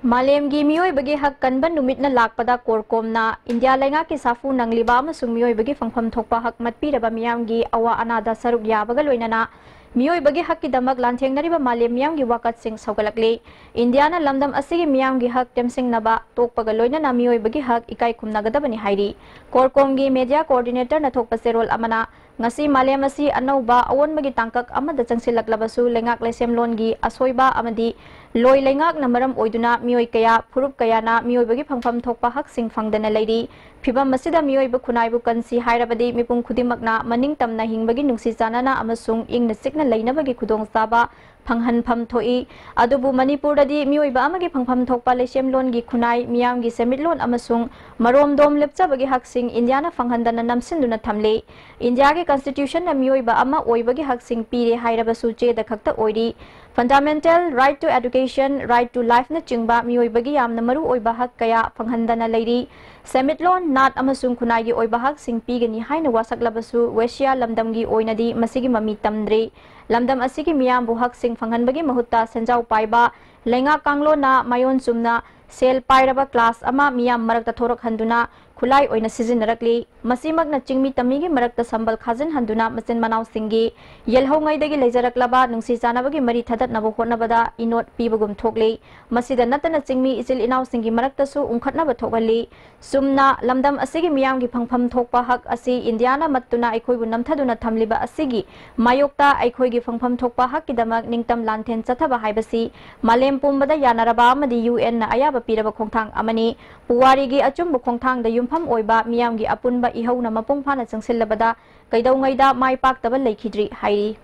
[SPEAKER 1] Malemgi Miyoibagi Hak Kanban Numitna Lakpada Korkomna, India Lenga ki Safu Nangliba Masung Miyoibagi Fangpam Thokpa Hak Matpiraba Miyamgi Awa Anada Saruk Yabagaloinana, Miyoibagi Haki Damak Lanteng Nariba Malem Miyamgi Wakat Sing Saugalakli, Indiana Lamdam Asigi Miyamgi Hak Temsing Naba, Tokpagaloinana Miyoibagi Hak Ikai Kumnagadabani Hairi, Korkomgi Media Coordinator na Thokpa Serol Amana, Ngasi Malem Asi Anauba Awon Magi Tangkak Amada Changsilak Labasu Lengak Lesem Longi Asoiba Amadi, Loi Lengak Namaram Oiduna Mioi Kaya, Purup Kayana, Mioi Bagi Pangpam Thokpa Hak Sing Fangdana Lady, Pibam Masida Mioi Bukunai Bukansi Hairabadi, Mipung Kudimakna, Maning Tamna Hingbagi Nungsi Zanana Amasung, Ing the Signal Lena Bagi Kudong Saba, Panghan Pam Toi, Adubu Manipur Dadi, Mioi Bamagi Pangpam Thokpa Leshem Longi Kunai, Miamgi Semilon Amasung, Marom Dom Lepsa Bagi Hak Sing, Indiana Fanghandana Namsinduna Tamle, India Constitution na Mioi Ba Ama Oibagi Hak Sing Pire Hairabasuche the Kakta Oidi, Fundamental Right to Education, Right to Life na Chingba, Miyoibagi Yam na Maru Oibahak Kaya, Panghandana Lady, Semitlon, Nat Amasung Kunagi Oibahak Sing Pigani Haina Wasak Labasu, Westia Lamdamgi Oinadi, Masigi Mami Tamdre, Lamdam Asigi Miam Buhak Sing Fanghanbagi Mahuta, Senjau Paiba, Lenga Kanglo na Mayon Sumna, Sel Pairaba Class Ama Miam Marakta Thorok Handuna, Kulai Oina Season Rakli, Masimag na Chingmi Tamigi Marakta Sambal Kazan Handuna, Masin Manau Singi, Yelhongai Dagi Lazaraklaba, Nungsi Zanabagi Mari Tadat Nabuhonabada, Inot Pibagum Tokli, Masida Natana Chingmi Isil Inau Singi Marakta Su Unkatnaba Tokali, Sumna, Lamdam Asigi Miamgi Pangpam Tokpa Hak Asi, Indiana Matuna Ikoibu Namtaduna Tamliba Asigi, Mayokta Ikoigi Pangpam Tokpa Hakidamak Ningtam Lanten Sataba Haibasi, Malem Pumbada Yanaraba Madi UN na Ayaba Piraba Kongtang Amani, Puwarigi Achumbu Kongtang the Yumpam Oiba, Miamgi Apunba Iho na Mapung Pana Changsilabada, Kaidaw Ngaida Mai Pak Tabal Laikidri Hairi.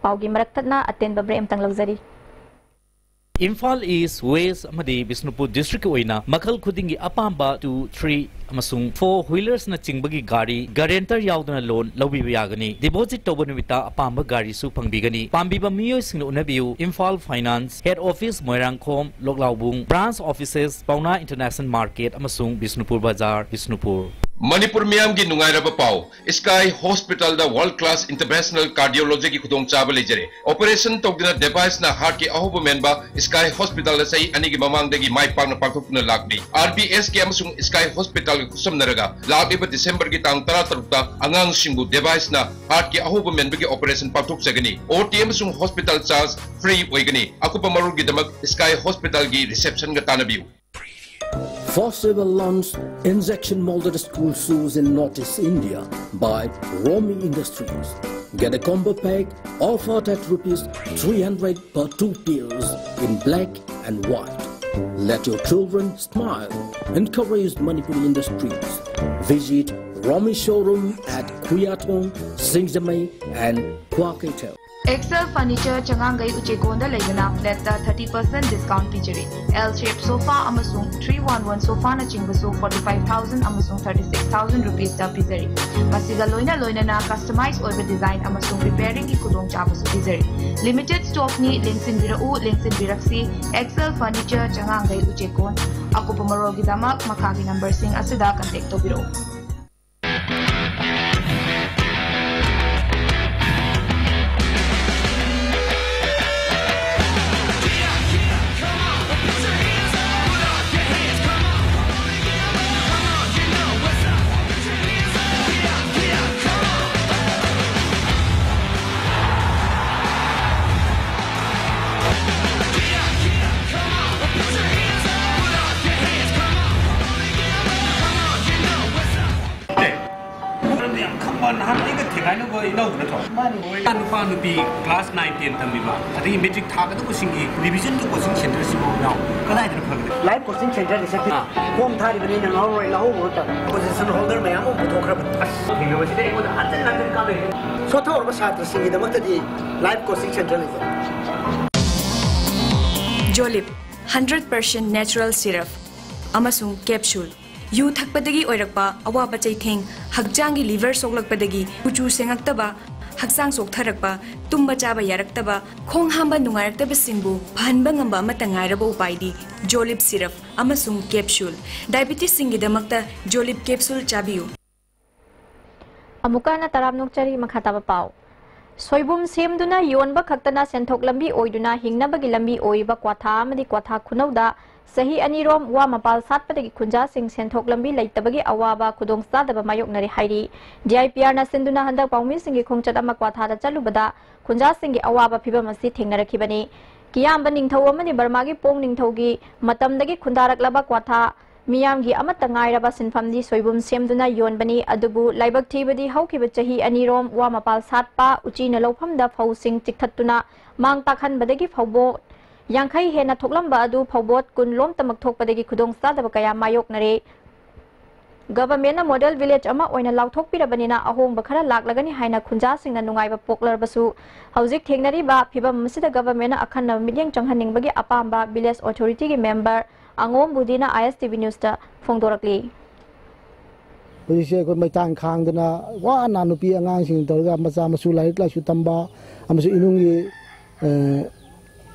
[SPEAKER 1] Paugi Maraktatna Aten Babre Emtang Lagzari.
[SPEAKER 10] Imphal East, West, Amadi, Bisnupur District Oina, Makal Kudingi Apamba 2, 3, Amasung 4 wheelers na Chingbagi Gari, Guarantor Yaudana loan, Lobi Yagani, Deposit Tobanumita, Apamba Gari Supang Bigani, Pambiba Mio Sinonabu, Imphal Finance, Head Office Moirangkom, Loglaubung, Branch Offices, Pauna International Market, Amasung, Bisnupur Bazaar, Bisnupur.
[SPEAKER 11] Manipur Miam gi nungairaba pau Sky Hospital da world class international cardiology ki khudong chaba lejare operation togdina device na heart ki ahoba memba Sky Hospital sai ani gi mamang dagi mai pang na pakthokna lakni RBS ki amasung Sky Hospital ki kusam naraga lakiba December ki tang 13 ta angang singbu device na heart ki ahoba memba ki operation pakthok sagani OTM sung hospital charge free oigani akupa maru gi damak Sky Hospital gi reception ga tanabiu.
[SPEAKER 12] Forcible launch injection molded school shoes in Northeast India by Romi Industries. Get a combo pack offered at ₹300 per 2 pairs in black and white. Let your children smile. Encourage Manipuri Industries. Visit Romi showroom at Kuyatong, Singzamay and Kwaketel.
[SPEAKER 13] Excel Furniture Changangai Uchekonda Legana flat 30% discount featuring L-shaped sofa amasung 311 sofa na chingbasu 45,000 amasung 36,000 rupees ta pizari. Masiga loina na customized over design amasung repairing ki kudong chabasu pizari. Limited stock ni links in biraksi Excel Furniture Changangai Uchekon. Ako pumarogi damak makagi number sing asida contact to biro.
[SPEAKER 14] Class 9 tamiba ati metric thaga to singi revision to coaching center sibo now kala idra phagde
[SPEAKER 15] live coaching center is a home thari bani na norway la ho wota position holder me amo puthokra university ko atal nan ka be so thor ba chhatra singi da makta live coaching center is
[SPEAKER 16] Jolip 100% natural syrup amasung capsule yu thakpadagi oirakpa awaba chaitheng hakjangi liver soglakpadagi kuchu sengaktaba haksang soktharakpa tumba chaba yaraktaba khong hamba nungaraktaba singbu phanba ngamba matangairaba upaidi Jolip syrup amasung capsule diabetes singi damakta Jolip capsule chabiu
[SPEAKER 1] amukana taramnok chari makhataba pau soibum semduna yonba khaktana senthok lambi oiduna hingnabagi lambi oiba kwatha amadi kwatha khunauda sahi anirom wa mapal satpadagi khunja sing senthok lambi leitabagi awaba khudong sadaba mayoknari hairi DIPR na senduna handak paumi singi khongchat ama kwatha da chalubada khunja singi awaba phibam asi thengnarakibani kiyamba ningthau amani barmagi pong ningthaugi matamdagi khundaraklaba kwatha miyamgi amata ngairaba sinfamdi soibum semduna yonbani adubu laibak thibadi haukiba chahi anirom wa mapal satpa uchina lawphamda fausing chikthatuna mang takhan badagi phawbo Yangkai hena thoklamba adu phawbot kun lom tamak thokpadagi khudong sadaba kaya mayoknare government model village ama oina lauthok pirabanina ahongba khara laklagani haina khunja singna nungaiba poklarbasu haujik thengnari ba phibam masida government akhanna midyang changhaningbagi apamba village authority gi member angom budina ISTV news ta phongdorakli
[SPEAKER 17] Polisi ko mai tang khang dana wa na nupi angang sing torga macha masu lai la su tamba amasu inungi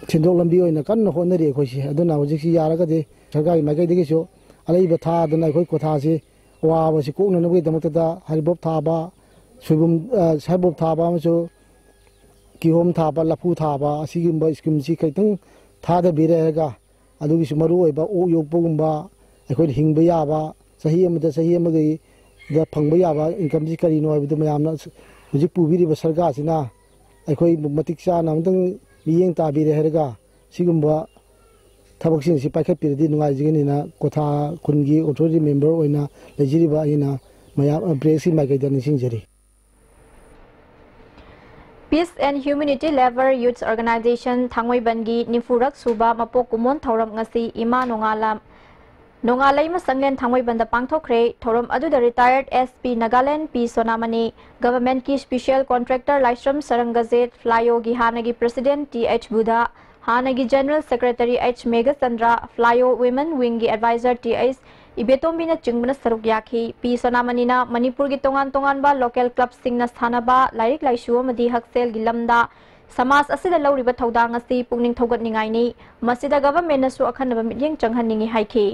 [SPEAKER 17] Tindok lambi oina kan honari khoi si aduna hojik si yaraga de sarkari magai de so alai ba tha aduna khoi ko tha si wa ba si ko na ngi damak ta haribob tha ba subum saibob tha ba so ki hom tha ba lapu tha ba asi gi ba skim si kai tang tha da bi re ga adu gi maru oi ba o yok pogum ba khoi hing ba ya ba sahi am da sahi am gi da phang ba ya ba income si kari no bi mayam na hojik pu bi ri ba sarga sina khoi matik cha na mtang Miyeng tabi reherga sigumba thabaksin si paikhat pirdi nungai jigini na kotha kungi authority member oina lejiriba ina maya presi magai dan singjeri
[SPEAKER 1] Peace and Humanity Lever Youth Organization Thangoi Bangi Nifurak Suba Mapok Kumon Thoram ngasi Ima Nongalai masanglen Thangoi Banda Pangthokre Thoram adu the retired SP Nagaland P Sonamani Government ki Special Contractor Laishram Sarangazet Flyo Gihanagi President TH Buddha हानगी general secretary H Meghachandra फ्लायो women wing की adviser T S इबेतोम्बीना चिंगबना सरुक याखी P सोनामणिना Manipur की तोंगान तोंगानबा local club सिंगना सानबा lyric लाइसु अमदी हक्सेल गी लमदा समाज असिदा लौरिबा थौदांग असि पुंगनिंग थौगतनिंगाइनी मसिदा गवर्नमेंटनसु अखनबा मिटयेंग चंगहनिंगी हाइखी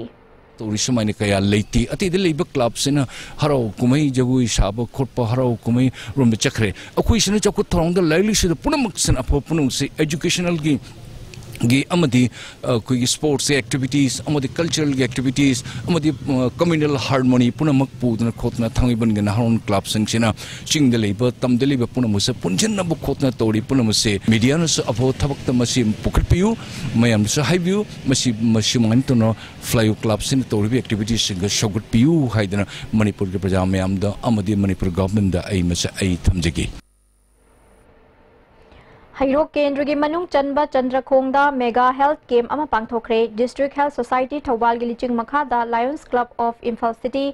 [SPEAKER 18] तौरीसुमाइने कया लेती अतिद लेब क्लब सिना हराव कुमई जगुई साब खोप हराव कुमई रोम चखरे अखुइसना चौक थौंग लाइलिसु पुनमक सन अफो पुनुंगसे एजुकेशनल की कोई sports activities cultural activities communal harmony पुनमक पुदना खोतना थांगिबन हरन क्लब सिंगसिना चिंग लेब तमद लेब पुनमसे पुंजनब खोतना तौरी पुनमसे मीडिया अफो थबक मसी पुखटपियु मयामसु हाइबियु मसी मसी मंतनो फ्लाइओ क्लब सिन तौरी एक्टिविटीज सिंग सौगटपियु हाइदना मणिपुर के प्रजा मयामदा मणिपुर गवर्नमेंट दा आई थमजगी
[SPEAKER 1] हैरो केंद्र की मनुंग चंबा चंद्रखोंगदा मेगा हेल्थ कैंप अमा पांगथोखरे डिस्ट्रिक्ट हेल्थ सोसाइटी थौबाल की लिचिंग मखादा lions club of Imphal city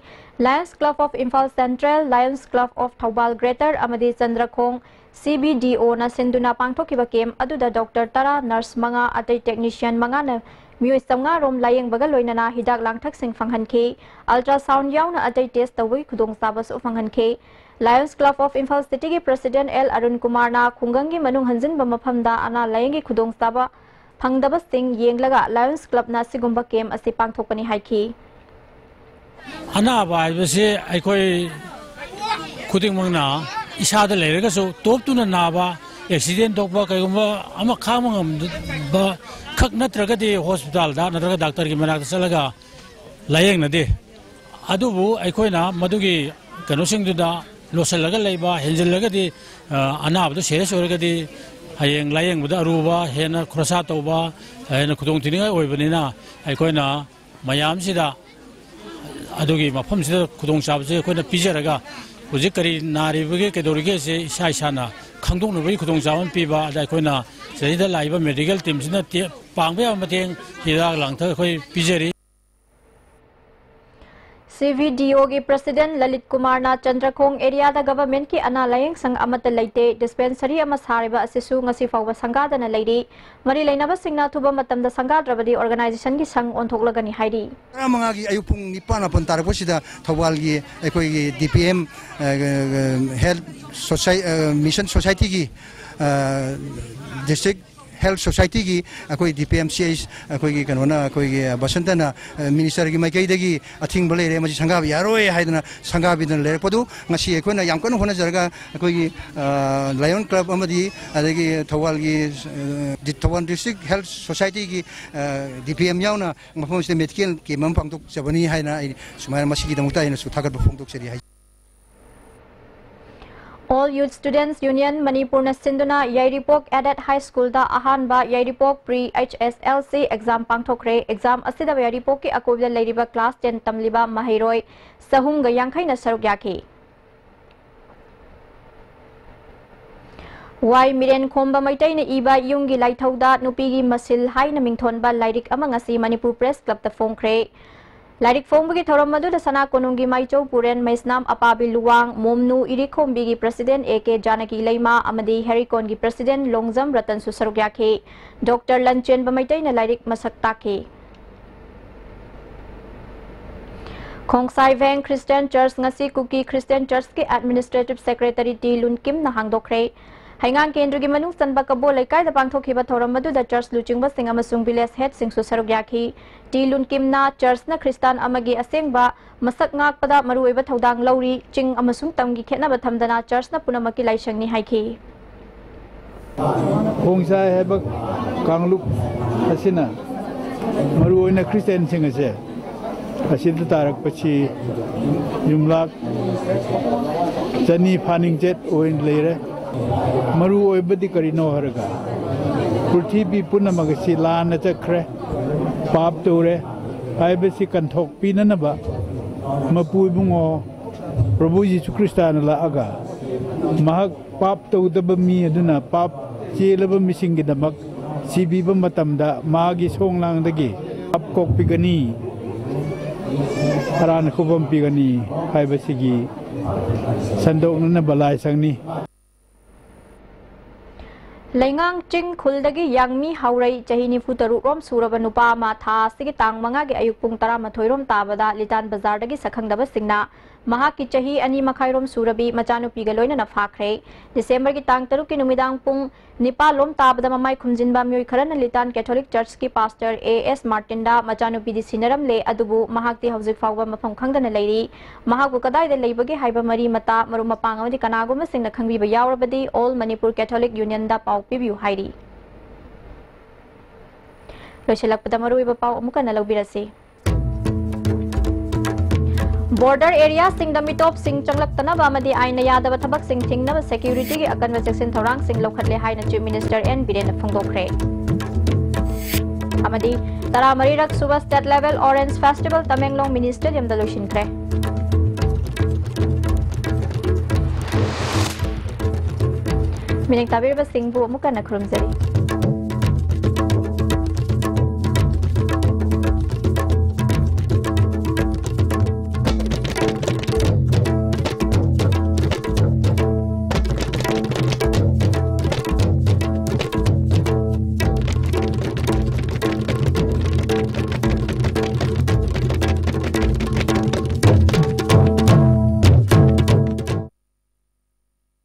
[SPEAKER 1] lions club of Imphal central lions club of Thoubal greater अमदी चंद्रखोंग CBDO ना सिंधुना पांगथोखिबा कैंप अदुदा डॉक्टर तरा नर्स मंगा अतै टेक्नीशियन मंगा न मियोय समगा रोम लायंग बगा लोइनना हिदाक लांगथक सिंग फंगहनखे अल्ट्रासाउंड याउना अतै टेस्ट तवई खुदोंग साबस फंगहनखे lions club of Imphal city की प्रेसिडेंट एल अरुण कुमार ना खुंगंग की मनुंग हंजिन बमफमदा अना लायंग की खुदोंग साबा फंगदब सिंग येंगलगा लायंस क्लब ना सिगुंबा कैंप असि पांगथोकपनि हाइखी
[SPEAKER 19] अनाबा हाइबसे अखोय खुदिंगमंगना इसादा लेरगसो टोपतुना नाबा एक्सीडेंट तोपा कयगुंबा अमा खामंगम खक नत्रगदि हॉस्पिटल दा नत्रगा डॉक्टर की मनाक चलगा लायंग नदे अदुबु अखोयना मदुगी कनोसिंगदुदा लोसलगा लेबा हेंजलगदि अनाबदो सीरियस ओरगदि हयेंग लायेंगबदा अरुबा हेना खरसा तौबा हेना खुदोंग तिनिङा ओइबनिना अखोयना मयामसिदा अदुगी मफमसिदा खुदोंग चाबसे अखोयना पिजरगा हुजिक करी नारिबगे केदोरिगे से इसा इसाना खंगदोंनबई खुदोंग चाबन पिबा अदा अखोयना सरिदा लाइबा मेडिकल टीमसिना पांगबे मतेंग हिदाक लांगथा अखोय पिजरी
[SPEAKER 1] CVDO की प्रेसिडेंट ललित कुमार ना चंद्रखोंग एरिया दा गवर्नमेंट की अना लायंग संग अमत लेते डिस्पेंसरी अमा सारिबा असिसु ngasi फावबा संगादना लेरी मरी लेनाबा सिंगना थुबा मतमदा संगाद्रबदी ऑर्गेनाइजेशन की संग ओंथोकलगनी हाइरी
[SPEAKER 20] मंगा की अयुपुंग निपाना पन तारबसिदा थौबाल की अखोई की DPM हेल्थ मिशन सोसाइटी की डिस्ट्रिक्ट हेल्थ सोसाइटी की अखोई DPMCH अखोई कनोना अखोई बसंतना मिनिस्टर की माइकैदगी अथिंग बलेरे मजी संगाब यारोय हाइदना संगाबिदन लेरपदु ngasi अखोइना याम कन होना जरगा अखोई लायन क्लब अमदी अदगी थौवाल की थौवाल डिस्ट्रिक्ट हेल्थ सोसाइटी की DPM यावना मफम से मेडिकल के मम पांगतुक जबनी हाइना सुमाय मसी की दमुता इन सुथागत फोंगतुक सेरी high
[SPEAKER 1] All Youth Students Union Manipur na sinduna Yairipok Adet High School da ahanba Yairipok Pre HSLC exam pangthokre exam asida Yairipok ki akobda leiriba class 10 tamliba mahairoi sahum ga yangkhai na saruk yakhi Wai miren khomba maitai na iba yungi laithauda nupi gi masil hai na mingthonba lairik ama ngasi Manipur Press Club ta phongkhre लाइरिक फोंबगी थौरम मदुदा सना कोनुंगी माइचौ पुरेन मैसनाम अपाबी लुवांग मोमनु इरिखोंबी की प्रेसिडेंट AK जानकी लैमा अमदी हेरिकोन की प्रेसिडेंट लोंगजम रतन सुसरुक याखे डॉक्टर लंचेन बमैतै न लाइरिक मसक ताखे Khongsai Veng Christian church ngasi Kuki Christian church के एडमिनिस्ट्रेटिव सेक्रेटरी टी लुनकिम न हांगदोखरे हाइंगांग केंद्र की मनुंग सनबा कबो लेकाय द पांगथोखिबा थौरम मदुदा चर्च लुचिंगबा सिंग अमसुंग विलेज हेड सिंग सुसरुक याखी टी लुनकिमना चर्च न क्रिस्तान अमगी असेंगबा मसक ngakpada मरुइबा थौदांग लौरी चिंग अमसुंग तमगी खेनबा थमदना चर्च न पुनमकी लाइसंगनी हाइखी
[SPEAKER 21] खोंगसाई हेबक कांगलुक असिना मरुइना क्रिस्टियन सिंग असे असिद तारक पछि युमलाक चनी फानिंग जेट ओइन लेरे मरु ओइबदी करिनो हरगा पृथ्वी पुनमगसी लान चखरे पाप तोरे हाइबसी कंथोक पिननबा मपुइबुंगो प्रभु यीशु क्रिस्तान लागा महक पाप तौदब मी अदुना पाप चेलब मिसिंग दमक सिबिब मतमदा मागी सोंगलांगदगी पाप कोक पिगनी हरान खुबम पिगनी हाइबसीगी संदोकन बलाय संगनी
[SPEAKER 1] Lengang Ching Kuldagi Yangmi Haurai Chahini Futaru Rom Surabanupa Matha Sigi Tang Manga Ayuk Pung Tara Mathoirom Tabada Litan Bazar Dagi Sakang Daba Singna Mahaki Chahi Ani Makairom Surabi Machanu Pigaloina na Fakre December ki Tang Taruki Numidang Pung Nipa Lom Tabada Mamai Kumjinba Mui Karan Litan Catholic Church ki Pastor A.S. Martinda Machanu Pidi Sinaram Le Adubu Mahakti Hauzik Fawa Mapam Kangdana Lady Mahaku Kadai de Labagi Haiba Mari Mata Marumapang di Kanaguma Sing na Kangbi Bayawabadi All Manipur Catholic Union da Pau Pibu Hairi Losilak Padamaru Pau Muka Nalabirasi Border area sing the mitop sing changlak tanaba amadi aina yadaba thabak sing thingnaba security gi akan section thorang sing lokhatle haina chief minister N Biren phongdokre amadi tara marirak suba state level orange festival Tamenglong minister yam dalushin kre mining tabir ba sing bu muka na khurumjari